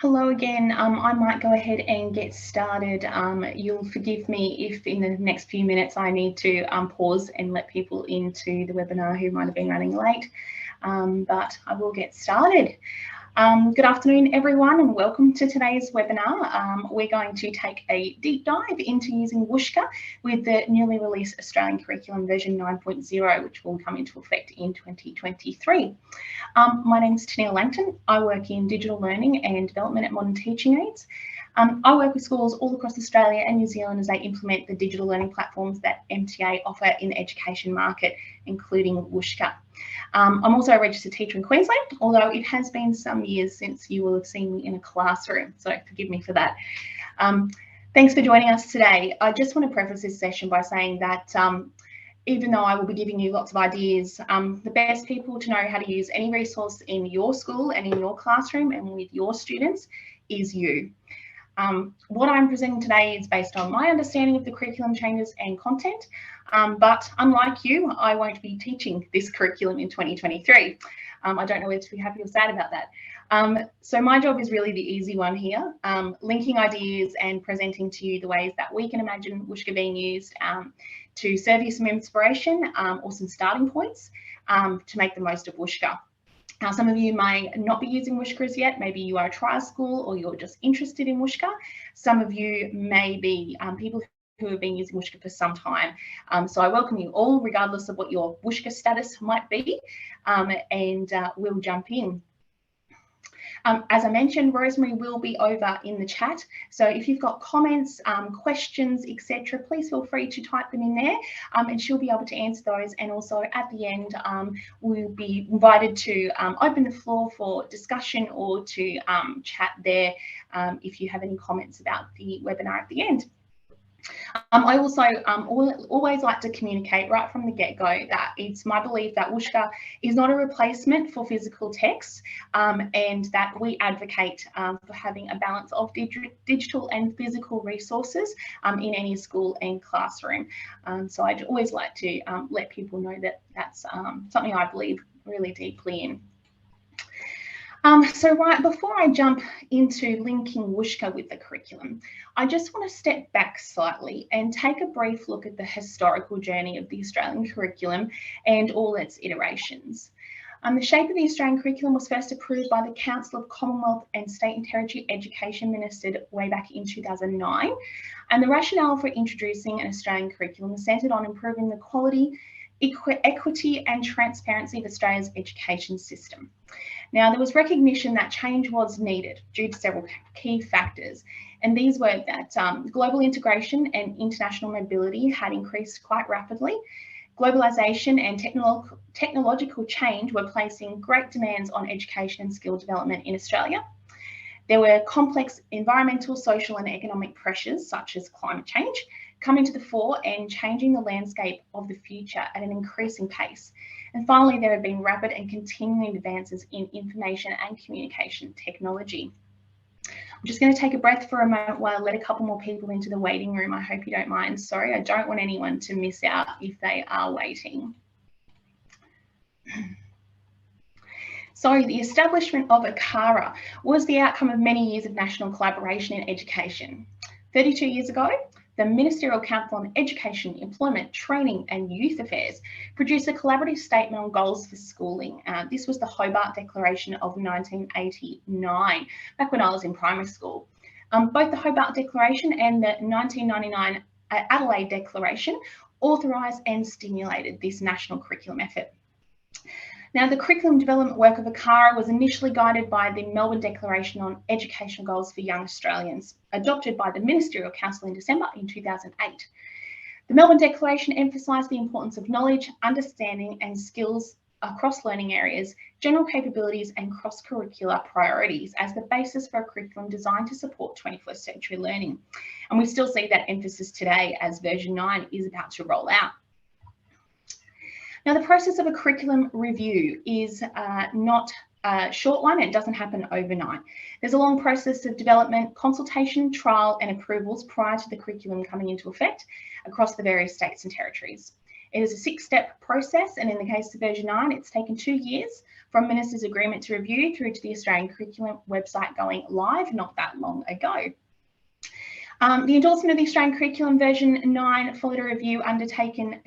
Hello again. I might go ahead and get started. You'll forgive me if in the next few minutes I need to pause and let people into the webinar who might have been running late, but I will get started. Good afternoon, everyone, and welcome to today's webinar. We're going to take a deep dive into using Wushka with the newly released Australian Curriculum version 9.0, which will come into effect in 2023. My name is Tennille Langton. I work in digital learning and development at Modern Teaching Aids. I work with schools all across Australia and New Zealand as they implement the digital learning platforms that MTA offer in the education market, including Wushka. I'm also a registered teacher in Queensland, although it has been some years since you will have seen me in a classroom, so forgive me for that. Thanks for joining us today. I just want to preface this session by saying that even though I will be giving you lots of ideas, the best people to know how to use any resource in your school and in your classroom and with your students is you. What I'm presenting today is based on my understanding of the curriculum changes and content, but unlike you, I won't be teaching this curriculum in 2023. I don't know whether to be happy or sad about that. So my job is really the easy one here, linking ideas and presenting to you the ways that we can imagine Wushka being used to serve you some inspiration or some starting points to make the most of Wushka. Now, some of you may not be using Wushka as yet. Maybe you are a trial school or you're just interested in Wushka. Some of you may be people who have been using Wushka for some time. So I welcome you all, regardless of what your Wushka status might be, and we'll jump in. As I mentioned, Rosemary will be over in the chat. So if you've got comments, questions, etc., please feel free to type them in there and she'll be able to answer those. And also at the end, we'll be invited to open the floor for discussion or to chat there if you have any comments about the webinar at the end. I also always like to communicate right from the get-go that it's my belief that Wushka is not a replacement for physical text and that we advocate for having a balance of digital and physical resources in any school and classroom. So I always like to let people know that that's something I believe really deeply in. So right before I jump into linking Wushka with the curriculum, I just want to step back slightly and take a brief look at the historical journey of the Australian curriculum and all its iterations. The shape of the Australian curriculum was first approved by the Council of Commonwealth and State and Territory Education Ministers way back in 2009. And the rationale for introducing an Australian curriculum was centred on improving the quality, equity and transparency of Australia's education system. Now, there was recognition that change was needed due to several key factors, and these were that global integration and international mobility had increased quite rapidly. Globalisation and technological change were placing great demands on education and skill development in Australia. There were complex environmental, social and economic pressures such as climate change coming to the fore and changing the landscape of the future at an increasing pace. And finally, there have been rapid and continuing advances in information and communication technology. I'm just going to take a breath for a moment while I let a couple more people into the waiting room. I hope you don't mind. Sorry, I don't want anyone to miss out if they are waiting. So the establishment of ACARA was the outcome of many years of national collaboration in education. 32 years ago, the Ministerial Council on Education, Employment, Training and Youth Affairs produced a collaborative statement on goals for schooling. This was the Hobart Declaration of 1989, back when I was in primary school. Both the Hobart Declaration and the 1999 Adelaide Declaration authorised and stimulated this national curriculum effort. Now, the curriculum development work of ACARA was initially guided by the Melbourne Declaration on Educational Goals for Young Australians, adopted by the Ministerial Council in December in 2008. The Melbourne Declaration emphasised the importance of knowledge, understanding and skills across learning areas, general capabilities and cross-curricular priorities as the basis for a curriculum designed to support 21st century learning. And we still see that emphasis today as version 9 is about to roll out. Now, the process of a curriculum review is not a short one. It doesn't happen overnight. There's a long process of development, consultation, trial and approvals prior to the curriculum coming into effect across the various states and territories. It is a 6-step process, and in the case of version 9, it's taken 2 years from Minister's agreement to review through to the Australian Curriculum website going live not that long ago. The endorsement of the Australian Curriculum version 9 followed a review undertaken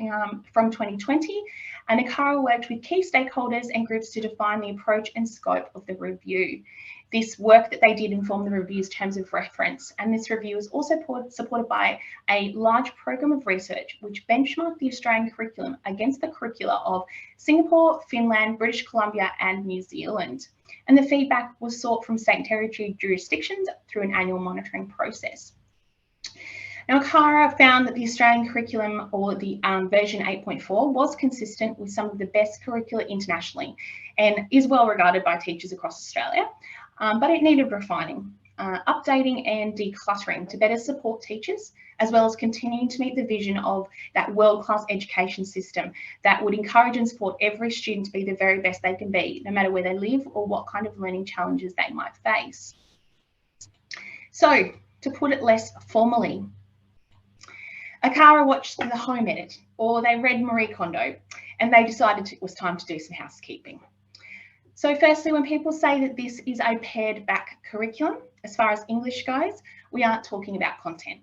from 2020, and ACARA worked with key stakeholders and groups to define the approach and scope of the review. This work that they did informed the review's terms of reference, and this review was also supported by a large program of research which benchmarked the Australian curriculum against the curricula of Singapore, Finland, British Columbia and New Zealand. And the feedback was sought from state and territory jurisdictions through an annual monitoring process. Now, ACARA found that the Australian curriculum, or the version 8.4, was consistent with some of the best curricula internationally and is well regarded by teachers across Australia, but it needed refining, updating and decluttering to better support teachers, as well as continuing to meet the vision of that world-class education system that would encourage and support every student to be the very best they can be, no matter where they live or what kind of learning challenges they might face. So, to put it less formally, ACARA watched the home edit, or they read Marie Kondo, and they decided it was time to do some housekeeping. So firstly, when people say that this is a pared back curriculum, as far as English goes, we aren't talking about content.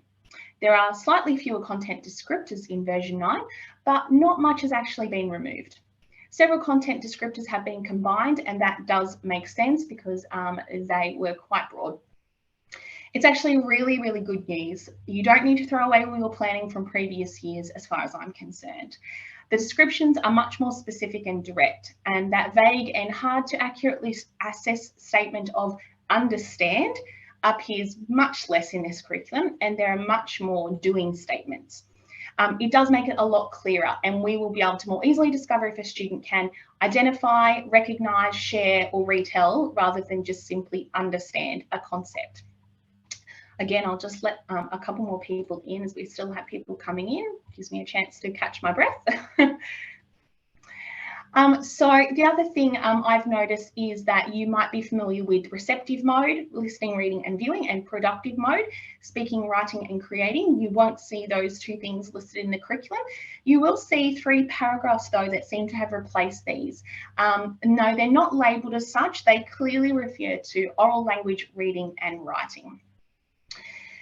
There are slightly fewer content descriptors in version 9, but not much has actually been removed. Several content descriptors have been combined, and that does make sense because they were quite broad. It's actually really, really good news. You don't need to throw away all your planning from previous years as far as I'm concerned. The descriptions are much more specific and direct, and that vague and hard to accurately assess statement of understand appears much less in this curriculum, and there are much more doing statements. It does make it a lot clearer, and we will be able to more easily discover if a student can identify, recognise, share or retell rather than just simply understand a concept. Again, I'll just let a couple more people in as we still have people coming in. Gives me a chance to catch my breath. So the other thing I've noticed is that you might be familiar with receptive mode, listening, reading and viewing, and productive mode, speaking, writing and creating. You won't see those two things listed in the curriculum. You will see 3 paragraphs though that seem to have replaced these. No, they're not labelled as such. They clearly refer to oral language, reading and writing.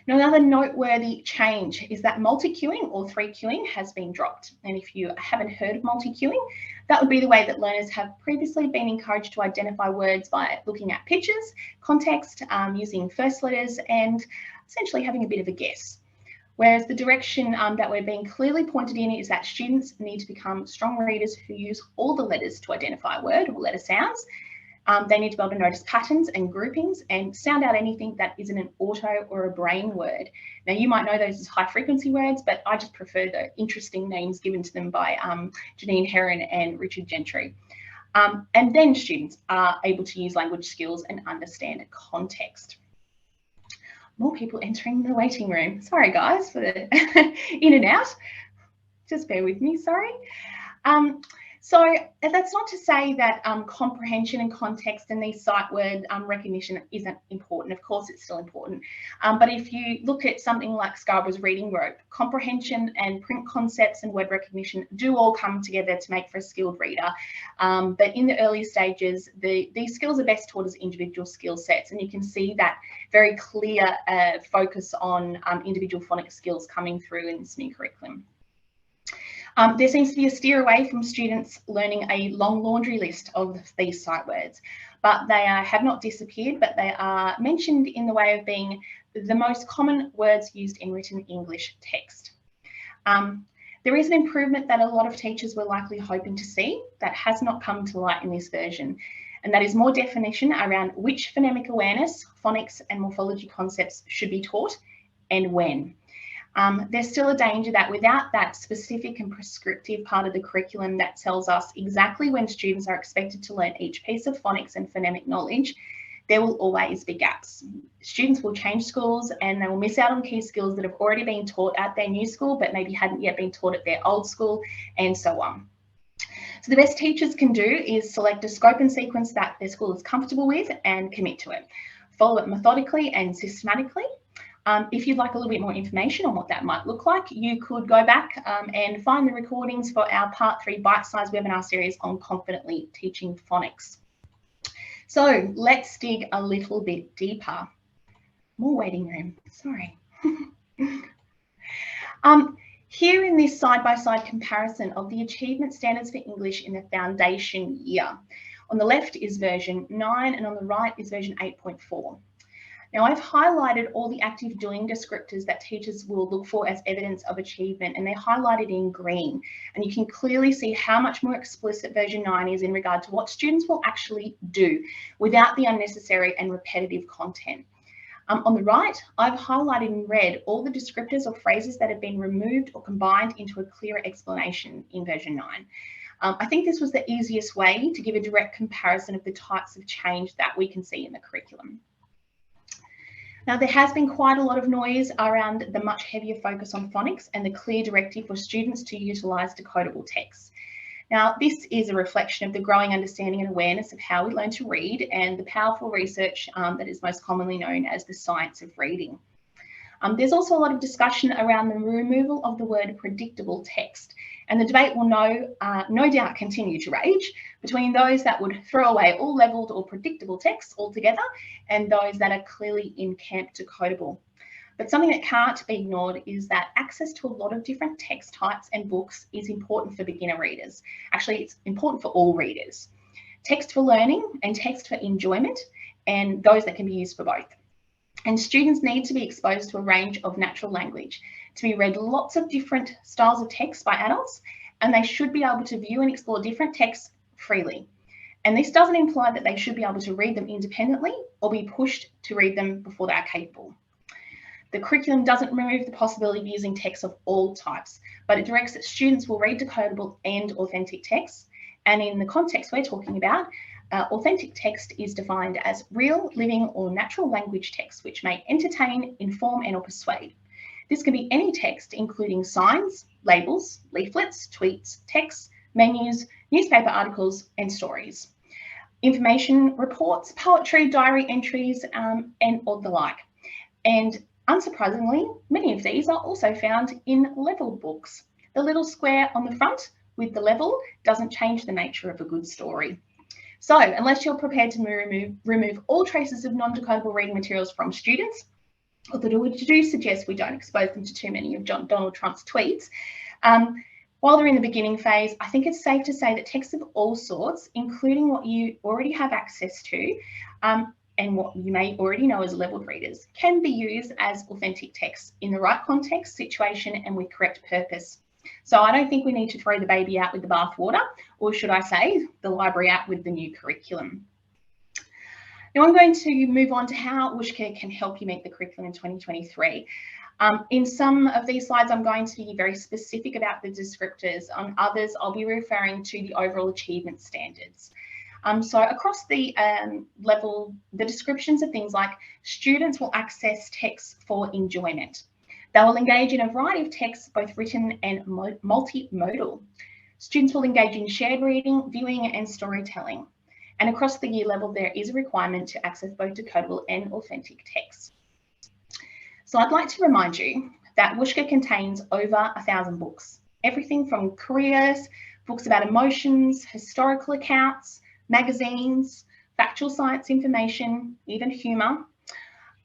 Now, another noteworthy change is that multi-cueing or 3-cueing has been dropped. And if you haven't heard of multi-cueing, that would be the way that learners have previously been encouraged to identify words by looking at pictures, context, using first letters, and essentially having a bit of a guess. Whereas the direction that we're being clearly pointed in is that students need to become strong readers who use all the letters to identify a word or letter sounds. They need to be able to notice patterns and groupings and sound out anything that isn't an auto or a brain word. Now, you might know those as high frequency words, but I just prefer the interesting names given to them by Janine Heron and Richard Gentry. And then students are able to use language skills and understand context. More people entering the waiting room. Sorry guys for the in and out. Just bear with me, sorry. So that's not to say that comprehension and context and these sight word recognition isn't important. Of course, it's still important. But if you look at something like Scarborough's reading rope, comprehension and print concepts and word recognition do all come together to make for a skilled reader. But in the early stages, these skills are best taught as individual skill sets. And you can see that very clear focus on individual phonics skills coming through in this new curriculum. There seems to be a steer away from students learning a long laundry list of these sight words, but they have not disappeared, but they are mentioned in the way of being the most common words used in written English text. There is an improvement that a lot of teachers were likely hoping to see that has not come to light in this version, and that is more definition around which phonemic awareness, phonics and morphology concepts should be taught and when. There's still a danger that without that specific and prescriptive part of the curriculum that tells us exactly when students are expected to learn each piece of phonics and phonemic knowledge, there will always be gaps. Students will change schools and they will miss out on key skills that have already been taught at their new school but maybe hadn't yet been taught at their old school, and so on. So the best teachers can do is select a scope and sequence that their school is comfortable with and commit to it. Follow it methodically and systematically. If you'd like a little bit more information on what that might look like, you could go back and find the recordings for our Part 3 bite-sized webinar series on confidently teaching phonics. So let's dig a little bit deeper. More waiting room, sorry. Here in this side-by-side comparison of the achievement standards for English in the foundation year. On the left is version 9 and on the right is version 8.4. Now I've highlighted all the active doing descriptors that teachers will look for as evidence of achievement, and they're highlighted in green. And you can clearly see how much more explicit version 9 is in regard to what students will actually do without the unnecessary and repetitive content. On the right, I've highlighted in red all the descriptors or phrases that have been removed or combined into a clearer explanation in version 9. I think this was the easiest way to give a direct comparison of the types of change that we can see in the curriculum. Now, there has been quite a lot of noise around the much heavier focus on phonics and the clear directive for students to utilise decodable texts. Now, this is a reflection of the growing understanding and awareness of how we learn to read and the powerful research that is most commonly known as the science of reading. There's also a lot of discussion around the removal of the word predictable text, and the debate will no doubt continue to rage between those that would throw away all levelled or predictable texts altogether and those that are clearly in camp decodable. But something that can't be ignored is that access to a lot of different text types and books is important for beginner readers. Actually, it's important for all readers. Text for learning and text for enjoyment, and those that can be used for both. And students need to be exposed to a range of natural language, to be read lots of different styles of text by adults, and they should be able to view and explore different texts freely. And this doesn't imply that they should be able to read them independently or be pushed to read them before they are capable. The curriculum doesn't remove the possibility of using texts of all types, but it directs that students will read decodable and authentic texts. And in the context we're talking about, authentic text is defined as real, living, or natural language text which may entertain, inform, and/or persuade. This can be any text, including signs, labels, leaflets, tweets, texts, menus, newspaper articles, and stories, information reports, poetry, diary entries, or the like. And unsurprisingly, many of these are also found in levelled books. The little square on the front with the level doesn't change the nature of a good story. So unless you're prepared to remove all traces of non-decodable reading materials from students, although I do suggest we don't expose them to too many of Donald Trump's tweets, while they're in the beginning phase, I think it's safe to say that texts of all sorts, including what you already have access to, and what you may already know as levelled readers, can be used as authentic texts in the right context, situation, and with correct purpose. So I don't think we need to throw the baby out with the bathwater, or should I say, the library out with the new curriculum. Now I'm going to move on to how Wushka can help you meet the curriculum in 2023. In some of these slides, I'm going to be very specific about the descriptors. On others, I'll be referring to the overall achievement standards. So across the level, the descriptions are things like students will access texts for enjoyment. They will engage in a variety of texts, both written and multimodal. Students will engage in shared reading, viewing, and storytelling. And across the year level, there is a requirement to access both decodable and authentic texts. So I'd like to remind you that Wushka contains over 1,000 books, everything from careers, books about emotions, historical accounts, magazines, factual science information, even humour.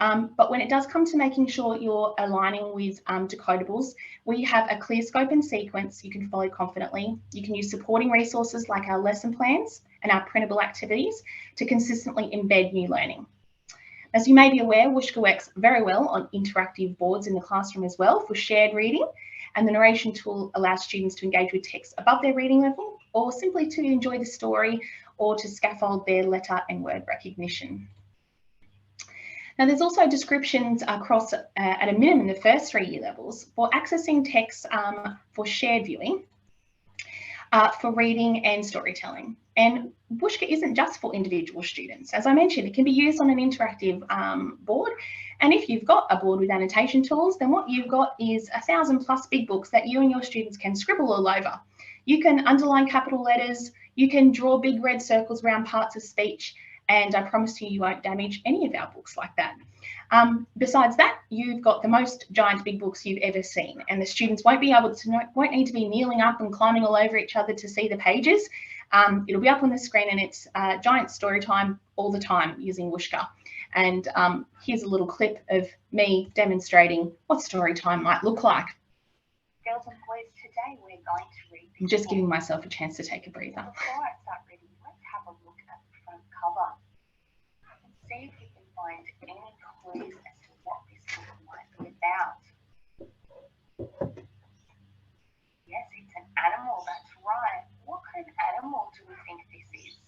But when it does come to making sure you're aligning with decodables, we have a clear scope and sequence you can follow confidently. You can use supporting resources like our lesson plans and our printable activities to consistently embed new learning. As you may be aware, Wushka works very well on interactive boards in the classroom as well for shared reading, and the narration tool allows students to engage with text above their reading level, or simply to enjoy the story or to scaffold their letter and word recognition. Now, there's also descriptions across, at a minimum, the first 3 year levels for accessing text for shared viewing, for reading and storytelling. And Wushka isn't just for individual students. As I mentioned, it can be used on an interactive board. And if you've got a board with annotation tools, then what you've got is 1,000+ big books that you and your students can scribble all over. You can underline capital letters, you can draw big red circles around parts of speech, and I promise you, you won't damage any of our books like that. Besides that, you've got the most giant big books you've ever seen, and the students won't need to be kneeling up and climbing all over each other to see the pages. It'll be up on the screen, and it's giant story time all the time using Wushka. And here's a little clip of me demonstrating what story time might look like. Girls and boys, today we're going to read. I'm just giving myself a chance to take a breather. Before I start reading, let's have a look at the front cover and see if we can find any clues as to what this book might be about. Yes, it's an animal, that's right. What kind of animal do we think this is?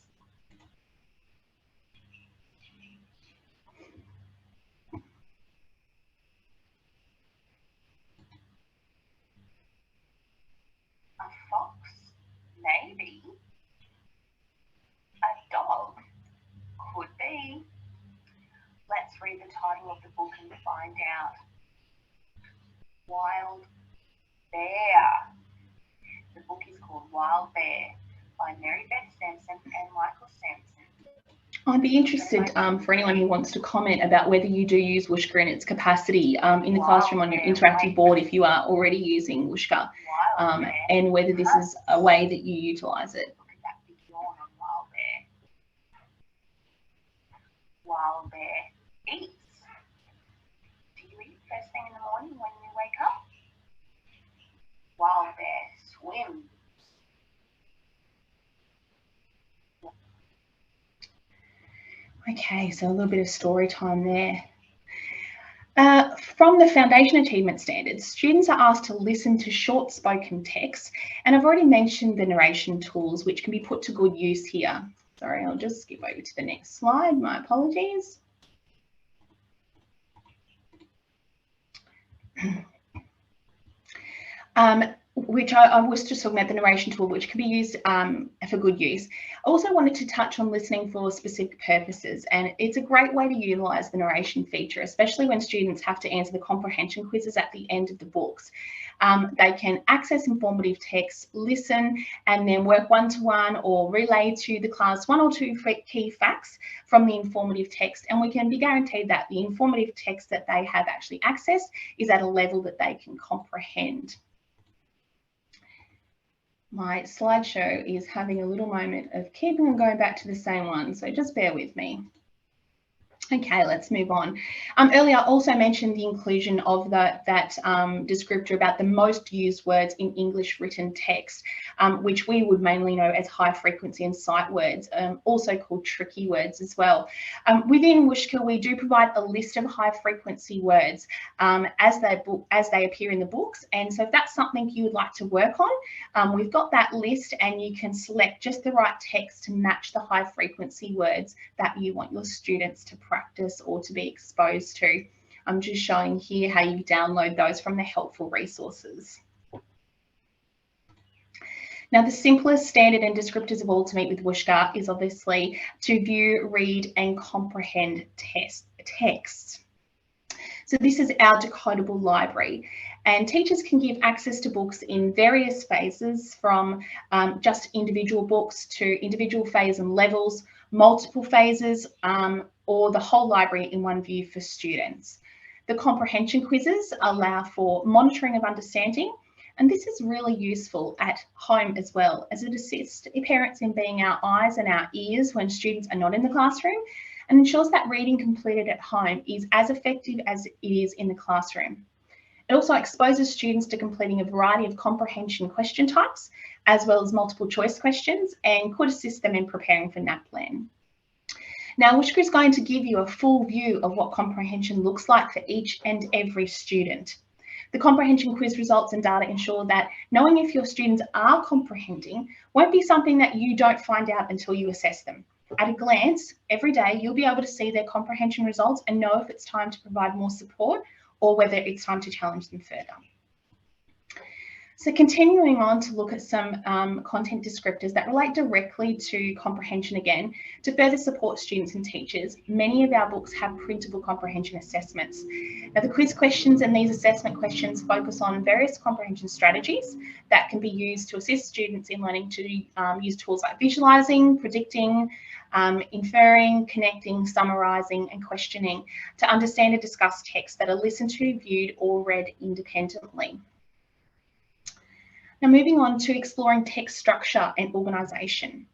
A fox? Maybe. A dog? Could be. Let's read the title of the book and find out. Wild Bear. The book is called Wild Bear by Mary Beth Sampson and Michael Sampson. I'd be interested for anyone who wants to comment about whether you do use Wushka in its capacity in the classroom on your interactive board if you are already using Wushka, and whether this is a way that you utilise it. Look at that big yawn on Wild Bear. Wild Bear eats. Do you eat first thing in the morning when you wake up? Wild Bear swims. Okay, so a little bit of story time there. From the Foundation Achievement Standards, students are asked to listen to short spoken text, and I've already mentioned the narration tools, which can be put to good use here. Sorry, I'll just skip over to the next slide. My apologies. Which I was just talking about the narration tool, which can be used for good use. I also wanted to touch on listening for specific purposes, and it's a great way to utilise the narration feature, especially when students have to answer the comprehension quizzes at the end of the books. They can access informative text, listen, and then work one-to-one or relay to the class one or two key facts from the informative text, and we can be guaranteed that the informative text that they have actually accessed is at a level that they can comprehend. My slideshow is having a little moment of keeping on going back to the same one, so just bear with me. Okay, let's move on. Earlier, I also mentioned the inclusion of that descriptor about the most used words in English written text, which we would mainly know as high frequency and sight words, also called tricky words as well. Within Wushka, we do provide a list of high frequency words as they appear in the books. And so if that's something you would like to work on, we've got that list, and you can select just the right text to match the high frequency words that you want your students to practice or to be exposed to. I'm just showing here how you download those from the helpful resources. Now, the simplest standard and descriptors of all to meet with Wushka is obviously to view, read, and comprehend text. So this is our decodable library, and teachers can give access to books in various phases, from just individual books to individual phase and levels, multiple phases, or the whole library in one view for students. The comprehension quizzes allow for monitoring of understanding, and this is really useful at home as well, as it assists parents in being our eyes and our ears when students are not in the classroom, and ensures that reading completed at home is as effective as it is in the classroom. It also exposes students to completing a variety of comprehension question types, as well as multiple choice questions, and could assist them in preparing for NAPLAN. Now, Wushka is going to give you a full view of what comprehension looks like for each and every student. The comprehension quiz results and data ensure that knowing if your students are comprehending won't be something that you don't find out until you assess them. At a glance, every day, you'll be able to see their comprehension results and know if it's time to provide more support or whether it's time to challenge them further. So continuing on to look at some content descriptors that relate directly to comprehension again, to further support students and teachers, many of our books have printable comprehension assessments. Now, the quiz questions and these assessment questions focus on various comprehension strategies that can be used to assist students in learning to use tools like visualising, predicting, inferring, connecting, summarising and questioning to understand and discuss texts that are listened to, viewed or read independently. Now moving on to exploring text structure and organisation.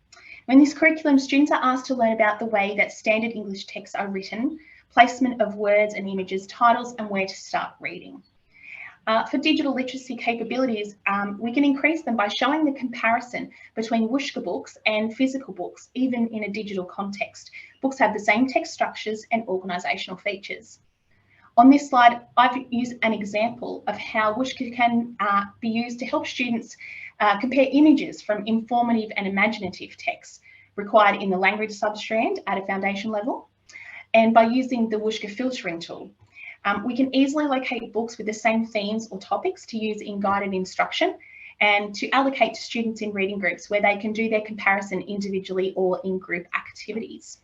In this curriculum, students are asked to learn about the way that standard English texts are written, placement of words and images, titles and where to start reading. For digital literacy capabilities, we can increase them by showing the comparison between Wushka books and physical books, even in a digital context. Books have the same text structures and organisational features. On this slide, I've used an example of how Wushka can be used to help students compare images from informative and imaginative texts required in the language substrand at a foundation level, and by using the Wushka filtering tool. We can easily locate books with the same themes or topics to use in guided instruction and to allocate to students in reading groups where they can do their comparison individually or in group activities.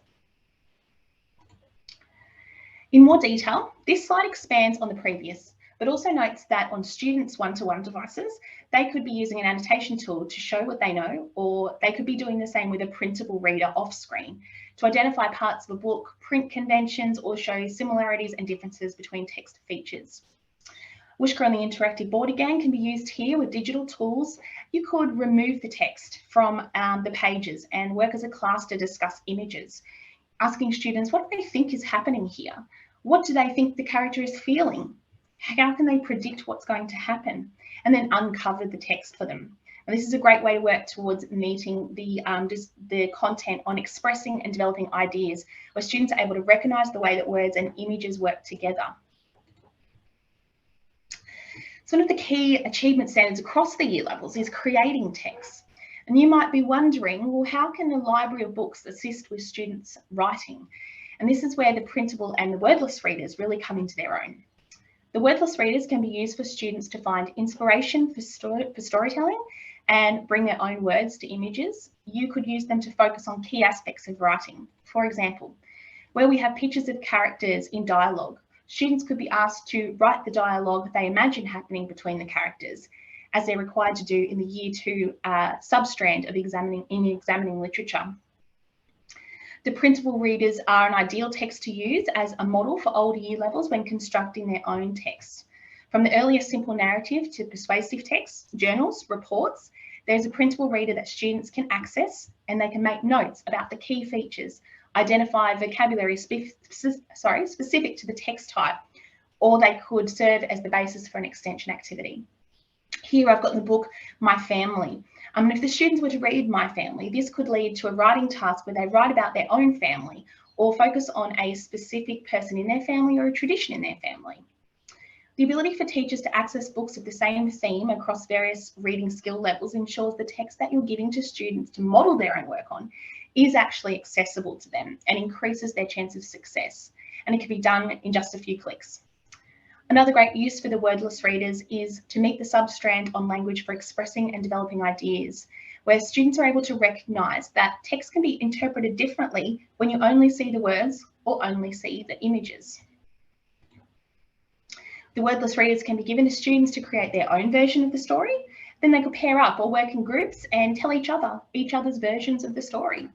In more detail, this slide expands on the previous, but also notes that on students' one-to-one devices, they could be using an annotation tool to show what they know, or they could be doing the same with a printable reader off screen to identify parts of a book, print conventions, or show similarities and differences between text features. Wushka on the interactive board again can be used here with digital tools. You could remove the text from the pages and work as a class to discuss images, asking students what they think is happening here. What do they think the character is feeling? How can they predict what's going to happen? And then uncover the text for them. And this is a great way to work towards meeting the content on expressing and developing ideas, where students are able to recognise the way that words and images work together. So one of the key achievement standards across the year levels is creating text. And you might be wondering, well, how can the library of books assist with students' writing? And this is where the printable and the wordless readers really come into their own. The wordless readers can be used for students to find inspiration for storytelling and bring their own words to images. You could use them to focus on key aspects of writing. For example, where we have pictures of characters in dialogue, students could be asked to write the dialogue they imagine happening between the characters, as they're required to do in the Year 2 substrand of examining literature. The printable readers are an ideal text to use as a model for older year levels when constructing their own texts. From the earlier simple narrative to persuasive texts, journals, reports, there's a printable reader that students can access, and they can make notes about the key features, identify vocabulary specific to the text type, or they could serve as the basis for an extension activity. Here I've got the book My Family. If the students were to read My Family, this could lead to a writing task where they write about their own family or focus on a specific person in their family or a tradition in their family. The ability for teachers to access books of the same theme across various reading skill levels ensures the text that you're giving to students to model their own work on is actually accessible to them and increases their chance of success. And it can be done in just a few clicks. Another great use for the wordless readers is to meet the substrand on language for expressing and developing ideas, where students are able to recognise that text can be interpreted differently when you only see the words or only see the images. The wordless readers can be given to students to create their own version of the story. Then they could pair up or work in groups and tell each other's versions of the story.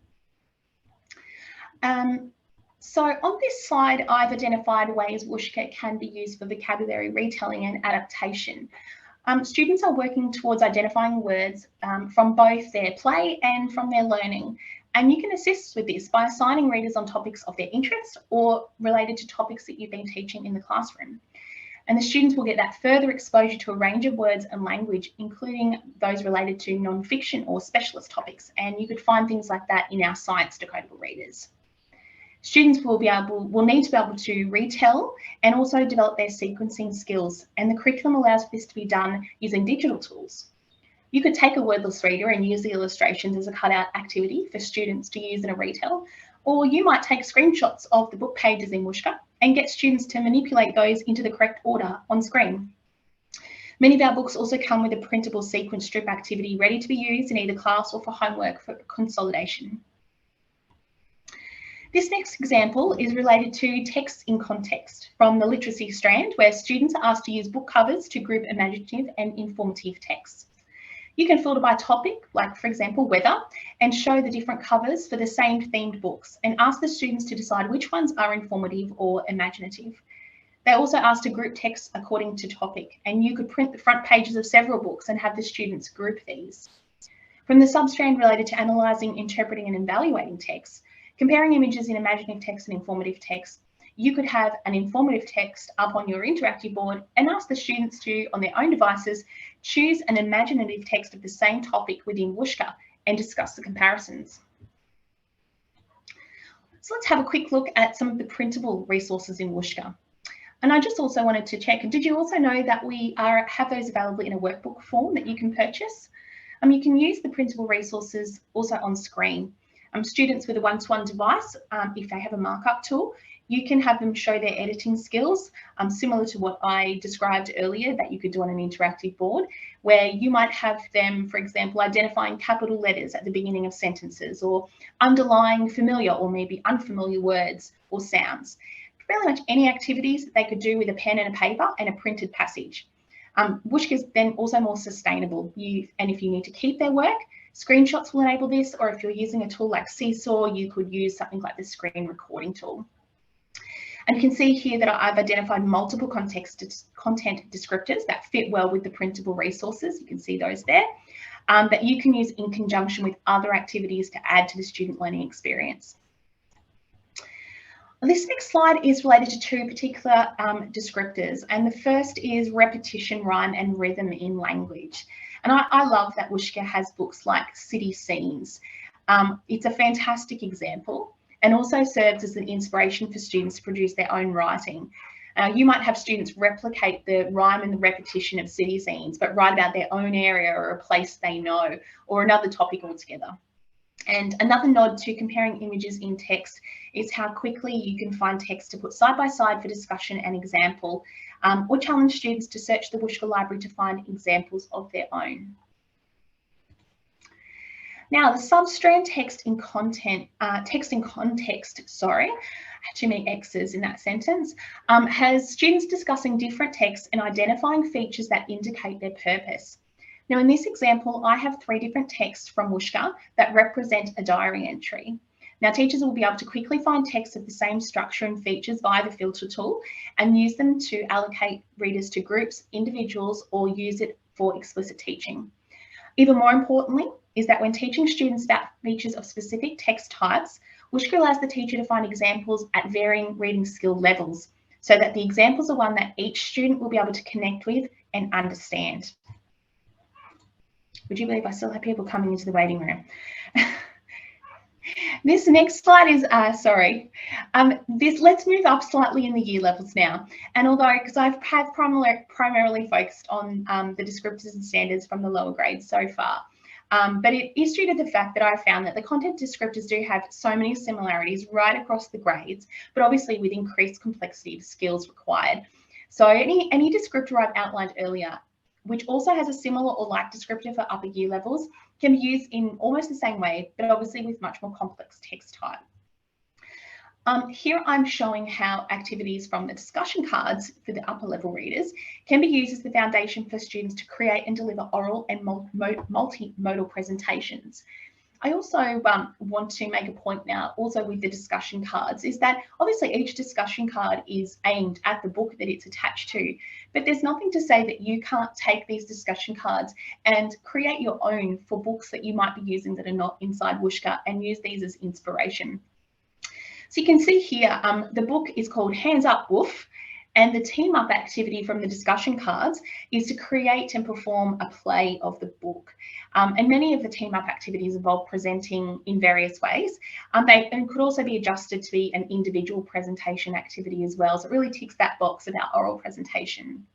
So on this slide, I've identified ways Wushka can be used for vocabulary retelling and adaptation. Students are working towards identifying words from both their play and from their learning. And you can assist with this by assigning readers on topics of their interest or related to topics that you've been teaching in the classroom. And the students will get that further exposure to a range of words and language, including those related to non-fiction or specialist topics. And you could find things like that in our science decodable readers. Students will need to be able to retell and also develop their sequencing skills, and the curriculum allows for this to be done using digital tools. You could take a wordless reader and use the illustrations as a cutout activity for students to use in a retell, or you might take screenshots of the book pages in Wushka and get students to manipulate those into the correct order on screen. Many of our books also come with a printable sequence strip activity ready to be used in either class or for homework for consolidation. This next example is related to text in context from the literacy strand, where students are asked to use book covers to group imaginative and informative texts. You can filter by topic, like for example, weather, and show the different covers for the same themed books and ask the students to decide which ones are informative or imaginative. They also asked to group text according to topic, and you could print the front pages of several books and have the students group these. From the substrand related to analysing, interpreting and evaluating text, comparing images in imaginative text and informative text, you could have an informative text up on your interactive board and ask the students to, on their own devices, choose an imaginative text of the same topic within Wushka and discuss the comparisons. So let's have a quick look at some of the printable resources in Wushka. And I just also wanted to check, did you also know that we have those available in a workbook form that you can purchase? You can use the printable resources also on screen. Students with a one-to-one device, if they have a markup tool, you can have them show their editing skills, similar to what I described earlier that you could do on an interactive board, where you might have them, for example, identifying capital letters at the beginning of sentences or underlying familiar or maybe unfamiliar words or sounds. Fairly much any activities that they could do with a pen and a paper and a printed passage. Wushka is then also more sustainable. And if you need to keep their work, screenshots will enable this, or if you're using a tool like Seesaw, you could use something like the screen recording tool. And you can see here that I've identified multiple content descriptors that fit well with the printable resources. You can see those there, that you can use in conjunction with other activities to add to the student learning experience. This next slide is related to two particular descriptors, and the first is repetition, rhyme and rhythm in language. And I love that Wushka has books like City Scenes. It's a fantastic example and also serves as an inspiration for students to produce their own writing. You might have students replicate the rhyme and the repetition of city scenes, but write about their own area or a place they know or another topic altogether. And another nod to comparing images in text is how quickly you can find text to put side by side for discussion and example, or challenge students to search the Wushka library to find examples of their own. Now, the substrand text in context, sorry, too many X's in that sentence, has students discussing different texts and identifying features that indicate their purpose. Now, in this example, I have 3 different texts from Wushka that represent a diary entry. Now, teachers will be able to quickly find texts of the same structure and features via the filter tool and use them to allocate readers to groups, individuals, or use it for explicit teaching. Even more importantly is that when teaching students about features of specific text types, Wushka allows the teacher to find examples at varying reading skill levels so that the examples are one that each student will be able to connect with and understand. Would you believe I still have people coming into the waiting room? This next slide is, let's move up slightly in the year levels now. And although, because I have primarily focused on the descriptors and standards from the lower grades so far, but it is due to the fact that I found that the content descriptors do have so many similarities right across the grades, but obviously with increased complexity of skills required. So any descriptor I've outlined earlier, which also has a similar or like descriptor for upper year levels, can be used in almost the same way, but obviously with much more complex text type. Here I'm showing how activities from the discussion cards for the upper level readers can be used as the foundation for students to create and deliver oral and multimodal presentations. I also want to make a point now also with the discussion cards is that obviously each discussion card is aimed at the book that it's attached to, but there's nothing to say that you can't take these discussion cards and create your own for books that you might be using that are not inside Wushka and use these as inspiration. So you can see here, the book is called Hands Up Woof, and the team up activity from the discussion cards is to create and perform a play of the book. And many of the team up activities involve presenting in various ways. They could also be adjusted to be an individual presentation activity as well. So it really ticks that box about oral presentation.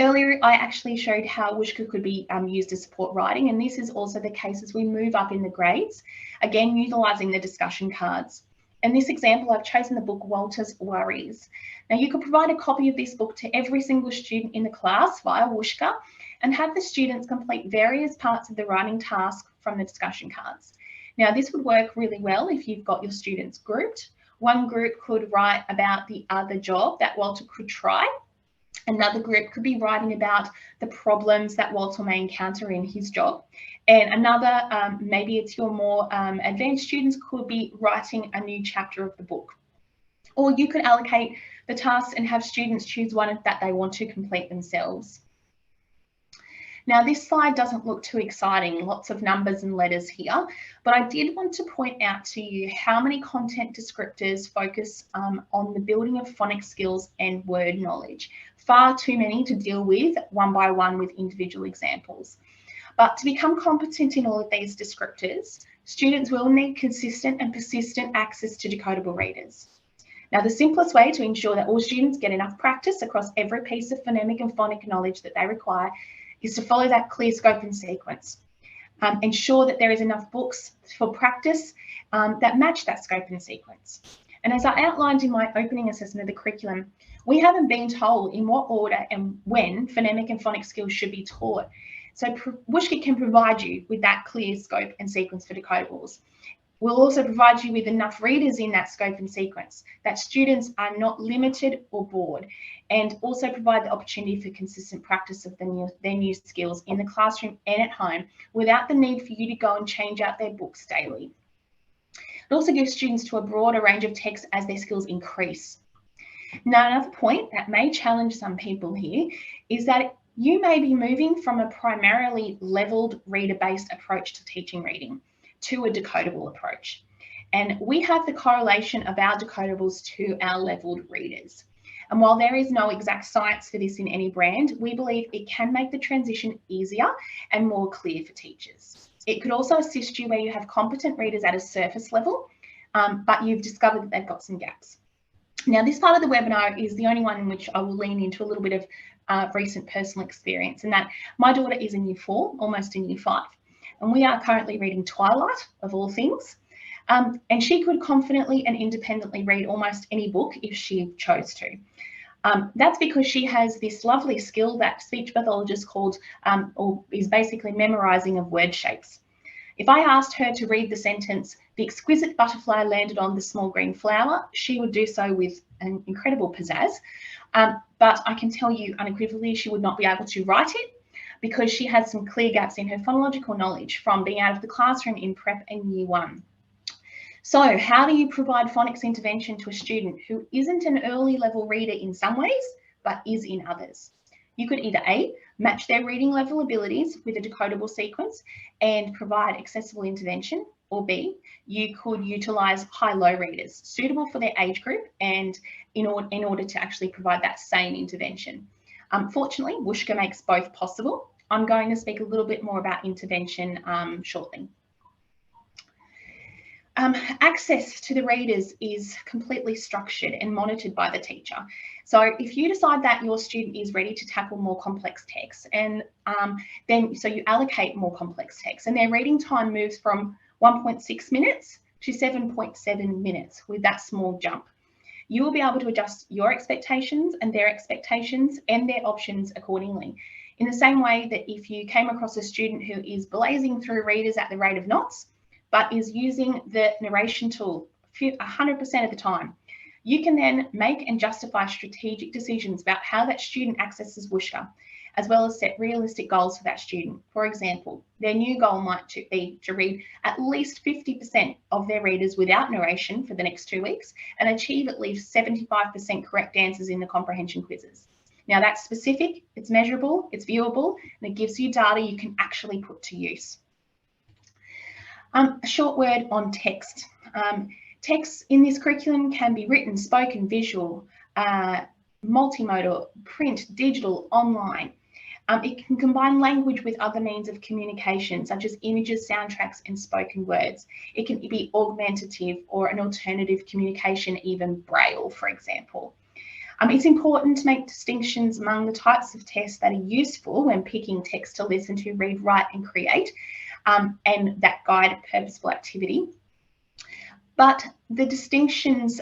Earlier, I actually showed how Wushka could be used to support writing, and this is also the case as we move up in the grades, again, utilising the discussion cards. In this example, I've chosen the book Walter's Worries. Now, you could provide a copy of this book to every single student in the class via Wushka and have the students complete various parts of the writing task from the discussion cards. Now, this would work really well if you've got your students grouped. One group could write about the other job that Walter could try, Another group could be writing about the problems that Walter may encounter in his job. And another, maybe it's your more advanced students, could be writing a new chapter of the book. Or you could allocate the tasks and have students choose one that they want to complete themselves. Now, this slide doesn't look too exciting, lots of numbers and letters here, but I did want to point out to you how many content descriptors focus on the building of phonics skills and word knowledge. Far too many to deal with one by one with individual examples. But to become competent in all of these descriptors, students will need consistent and persistent access to decodable readers. Now, the simplest way to ensure that all students get enough practice across every piece of phonemic and phonic knowledge that they require is to follow that clear scope and sequence. Ensure that there is enough books for practice that match that scope and sequence. And as I outlined in my opening assessment of the curriculum, we haven't been told in what order and when phonemic and phonic skills should be taught. So Wushka can provide you with that clear scope and sequence for decodables. We'll also provide you with enough readers in that scope and sequence that students are not limited or bored, and also provide the opportunity for consistent practice of their new skills in the classroom and at home without the need for you to go and change out their books daily. It also gives students to a broader range of texts as their skills increase. Now, another point that may challenge some people here is that you may be moving from a primarily leveled reader-based approach to teaching reading to a decodable approach. And we have the correlation of our decodables to our leveled readers. And while there is no exact science for this in any brand, we believe it can make the transition easier and more clear for teachers. It could also assist you where you have competent readers at a surface level, but you've discovered that they've got some gaps. Now, this part of the webinar is the only one in which I will lean into a little bit of recent personal experience, and that my daughter is in year 4, almost in year 5. And we are currently reading Twilight, of all things. And she could confidently and independently read almost any book if she chose to. That's because she has this lovely skill that speech pathologists called, or is basically memorizing of word shapes. If I asked her to read the sentence, "The exquisite butterfly landed on the small green flower," she would do so with an incredible pizzazz. But I can tell you unequivocally she would not be able to write it, because she has some clear gaps in her phonological knowledge from being out of the classroom in prep and year 1. So how do you provide phonics intervention to a student who isn't an early level reader in some ways, but is in others? You could either A, match their reading level abilities with a decodable sequence and provide accessible intervention, or B, you could utilise high-low readers suitable for their age group and in order to actually provide that same intervention. Fortunately, Wushka makes both possible. I'm going to speak a little bit more about intervention shortly. Access to the readers is completely structured and monitored by the teacher. So if you decide that your student is ready to tackle more complex texts, and so you allocate more complex texts, and their reading time moves from 1.6 minutes to 7.7 minutes with that small jump. You will be able to adjust your expectations and their options accordingly. In the same way that if you came across a student who is blazing through readers at the rate of knots, but is using the narration tool 100% of the time, you can then make and justify strategic decisions about how that student accesses Wushka, as well as set realistic goals for that student. For example, their new goal might be to read at least 50% of their readers without narration for the next 2 weeks and achieve at least 75% correct answers in the comprehension quizzes. Now that's specific, it's measurable, it's viewable, and it gives you data you can actually put to use. A short word on text. Text in this curriculum can be written, spoken, visual, multimodal, print, digital, online. It can combine language with other means of communication, such as images, soundtracks, and spoken words. It can be augmentative or an alternative communication, even Braille, for example. It's important to make distinctions among the types of tests that are useful when picking text to listen to, read, write, and create, and that guide purposeful activity. But the distinctions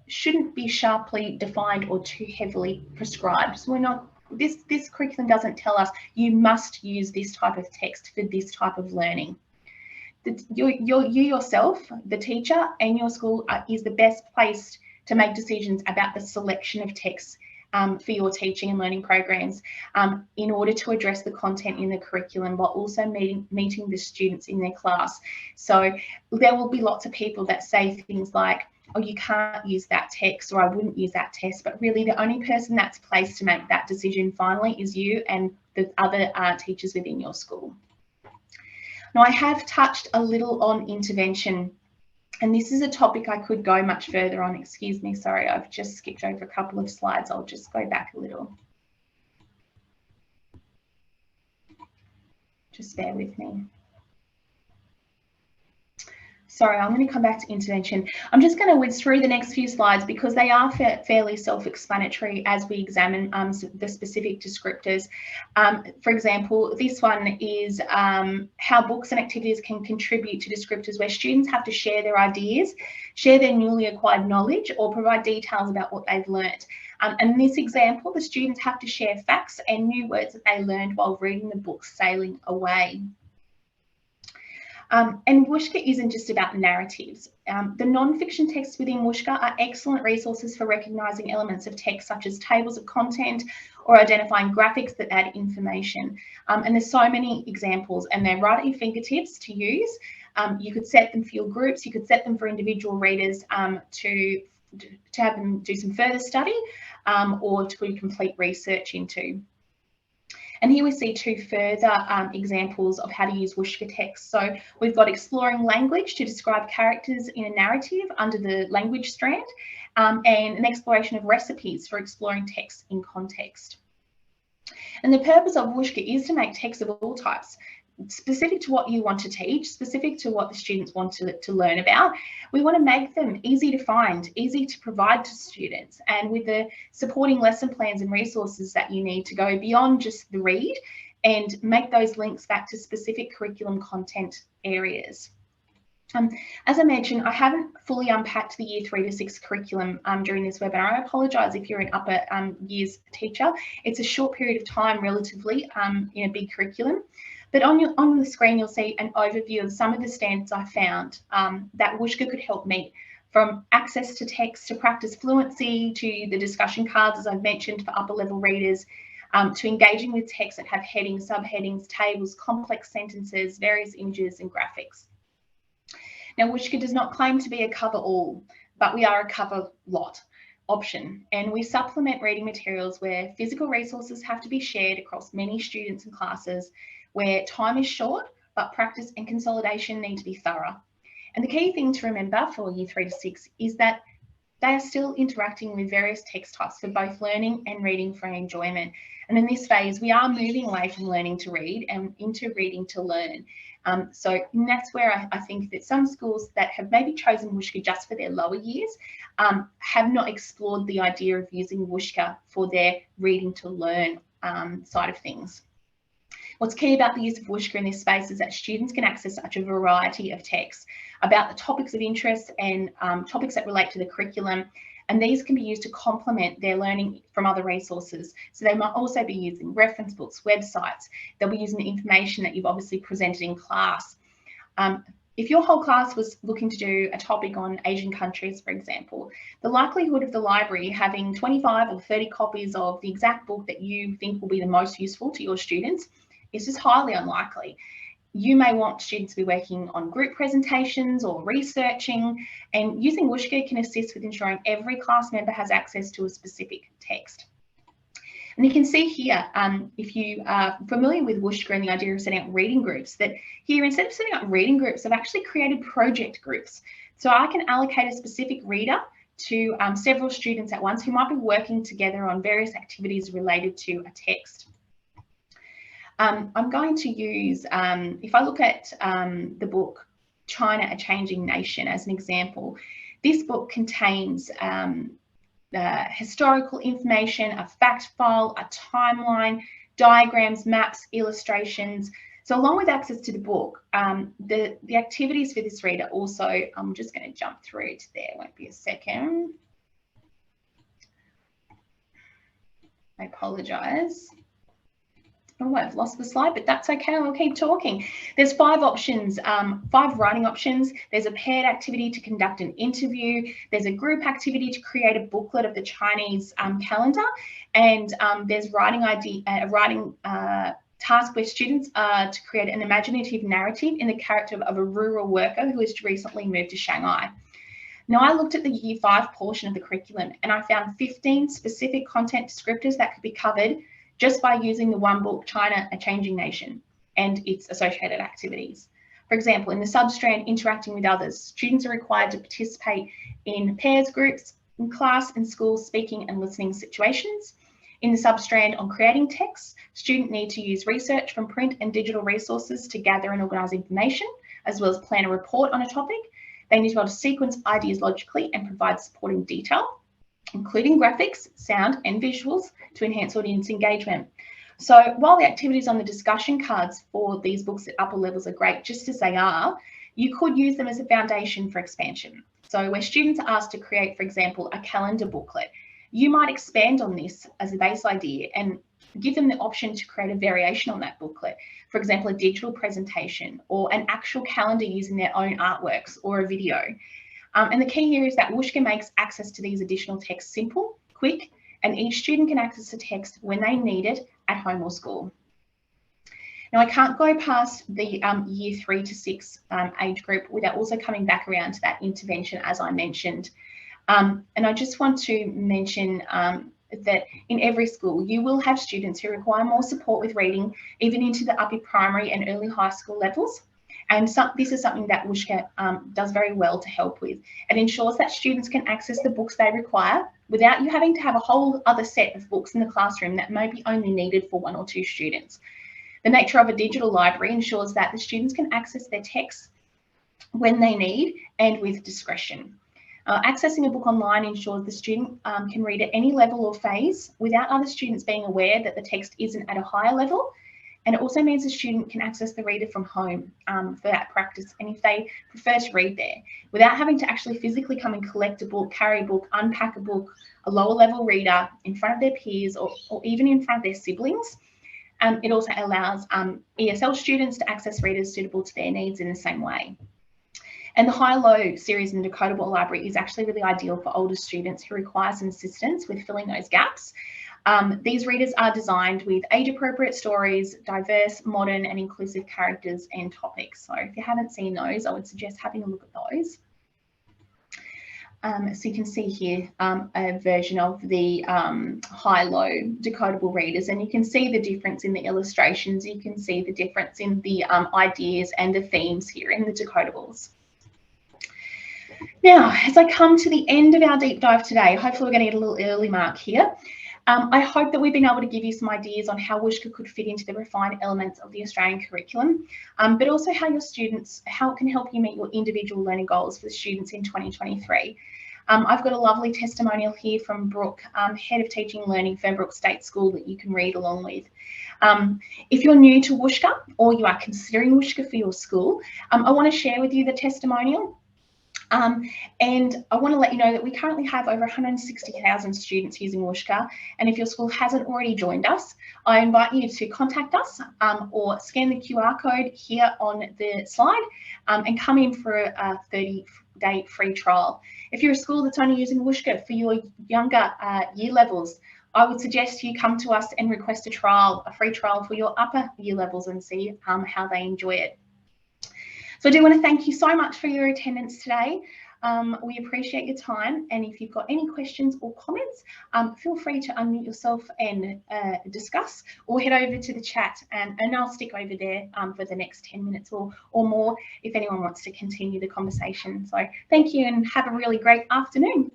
shouldn't be sharply defined or too heavily prescribed. So this curriculum doesn't tell us you must use this type of text for this type of learning. You yourself, the teacher, and your school is the best placed to make decisions about the selection of texts for your teaching and learning programs in order to address the content in the curriculum while also meeting the students in their class. So there will be lots of people that say things like, oh, you can't use that text, or I wouldn't use that test, but really the only person that's placed to make that decision finally is you and the other teachers within your school. Now, I have touched a little on intervention, and this is a topic I could go much further on. Excuse me, sorry, I've just skipped over a couple of slides. I'll just go back a little. Just bear with me. Sorry, I'm going to come back to intervention. I'm just going to whiz through the next few slides because they are fairly self-explanatory as we examine the specific descriptors. For example, this one is how books and activities can contribute to descriptors where students have to share their ideas, share their newly acquired knowledge, or provide details about what they've learnt. In this example, the students have to share facts and new words that they learned while reading the book Sailing Away. And Wushka isn't just about narratives. The non-fiction texts within Wushka are excellent resources for recognising elements of text such as tables of content or identifying graphics that add information. And there's so many examples and they're right at your fingertips to use. You could set them for your groups, you could set them for individual readers to have them do some further study or to do complete research into. And here we see two further examples of how to use Wushka text. So we've got exploring language to describe characters in a narrative under the language strand, and an exploration of recipes for exploring text in context. And the purpose of Wushka is to make text of all types, specific to what you want to teach, specific to what the students want to learn about. We want to make them easy to find, easy to provide to students, and with the supporting lesson plans and resources that you need to go beyond just the read and make those links back to specific curriculum content areas. As I mentioned, I haven't fully unpacked the Year 3 to 6 curriculum during this webinar. I apologise if you're an upper years teacher. It's a short period of time relatively in a big curriculum. But on the screen, you'll see an overview of some of the standards I found that Wushka could help meet, from access to text to practice fluency to the discussion cards, as I've mentioned, for upper level readers, to engaging with texts that have headings, subheadings, tables, complex sentences, various images and graphics. Now, Wushka does not claim to be a cover all, but we are a cover lot option, and we supplement reading materials where physical resources have to be shared across many students and classes, where time is short, but practice and consolidation need to be thorough. And the key thing to remember for Year 3 to 6 is that they are still interacting with various text types for both learning and reading for enjoyment. And in this phase, we are moving away from learning to read and into reading to learn. So that's where I think that some schools that have maybe chosen Wushka just for their lower years have not explored the idea of using Wushka for their reading to learn side of things. What's key about the use of Wushka in this space is that students can access such a variety of texts about the topics of interest and topics that relate to the curriculum, and these can be used to complement their learning from other resources. So they might also be using reference books, websites, they'll be using the information that you've obviously presented in class. If your whole class was looking to do a topic on Asian countries, for example, the likelihood of the library having 25 or 30 copies of the exact book that you think will be the most useful to your students is just highly unlikely. You may want students to be working on group presentations or researching, and using Wushka can assist with ensuring every class member has access to a specific text. And you can see here, if you are familiar with Wushka and the idea of setting up reading groups, that here, instead of setting up reading groups, I've actually created project groups. So I can allocate a specific reader to several students at once who might be working together on various activities related to a text. I'm going to use, if I look at the book China, A Changing Nation as an example, this book contains historical information, a fact file, a timeline, diagrams, maps, illustrations. So along with access to the book, the activities for this reader also, I'm just going to jump through to there, won't be a second. I apologise. Oh, I've lost the slide, but that's okay. I'll keep talking. There's 5 options, 5 writing options. There's a paired activity to conduct an interview. There's a group activity to create a booklet of the Chinese calendar. And there's writing task where students are to create an imaginative narrative in the character of a rural worker who has recently moved to Shanghai. Now, I looked at the Year 5 portion of the curriculum and I found 15 specific content descriptors that could be covered just by using the one book, China, A Changing Nation, and its associated activities. For example, in the substrand, interacting with others, students are required to participate in pairs, groups, in class and school speaking and listening situations. In the substrand on creating texts, students need to use research from print and digital resources to gather and organise information, as well as plan a report on a topic. They need to be able to sequence ideas logically and provide supporting detail, including graphics, sound and visuals to enhance audience engagement. So while the activities on the discussion cards for these books at upper levels are great just as they are, you could use them as a foundation for expansion. So where students are asked to create, for example, a calendar booklet, you might expand on this as a base idea and give them the option to create a variation on that booklet. For example, a digital presentation or an actual calendar using their own artworks or a video. And the key here is that Wushka makes access to these additional texts simple, quick, and each student can access the text when they need it at home or school. Now, I can't go past the Year 3 to 6 age group without also coming back around to that intervention, as I mentioned. And I just want to mention that in every school, you will have students who require more support with reading, even into the upper primary and early high school levels. And this is something that Wushka does very well to help with. It ensures that students can access the books they require without you having to have a whole other set of books in the classroom that may be only needed for 1 or 2 students. The nature of a digital library ensures that the students can access their texts when they need and with discretion. Accessing a book online ensures the student can read at any level or phase without other students being aware that the text isn't at a higher level. And it also means the student can access the reader from home for that practice, and if they prefer to read there, without having to actually physically come and collect a book, carry a book, unpack a book, a lower level reader in front of their peers or even in front of their siblings. It also allows ESL students to access readers suitable to their needs in the same way. And the high-low series in the Decodable Library is actually really ideal for older students who require some assistance with filling those gaps. These readers are designed with age-appropriate stories, diverse, modern and inclusive characters and topics. So if you haven't seen those, I would suggest having a look at those. So you can see here a version of the high-low decodable readers, and you can see the difference in the illustrations. You can see the difference in the ideas and the themes here in the decodables. Now, as I come to the end of our deep dive today, hopefully we're going to get a little early mark here. I hope that we've been able to give you some ideas on how Wushka could fit into the refined elements of the Australian curriculum, but also how it can help you meet your individual learning goals for the students in 2023. I've got a lovely testimonial here from Brooke, Head of Teaching and Learning for Brooke State School, that you can read along with. If you're new to Wushka or you are considering Wushka for your school, I want to share with you the testimonial. And I want to let you know that we currently have over 160,000 students using Wushka, and if your school hasn't already joined us, I invite you to contact us or scan the QR code here on the slide and come in for a 30-day free trial. If you're a school that's only using Wushka for your younger year levels, I would suggest you come to us and request a free trial for your upper year levels and see how they enjoy it. So I do want to thank you so much for your attendance today. We appreciate your time, and if you've got any questions or comments, feel free to unmute yourself and discuss, or head over to the chat and I'll stick over there for the next 10 minutes or more if anyone wants to continue the conversation. So thank you and have a really great afternoon.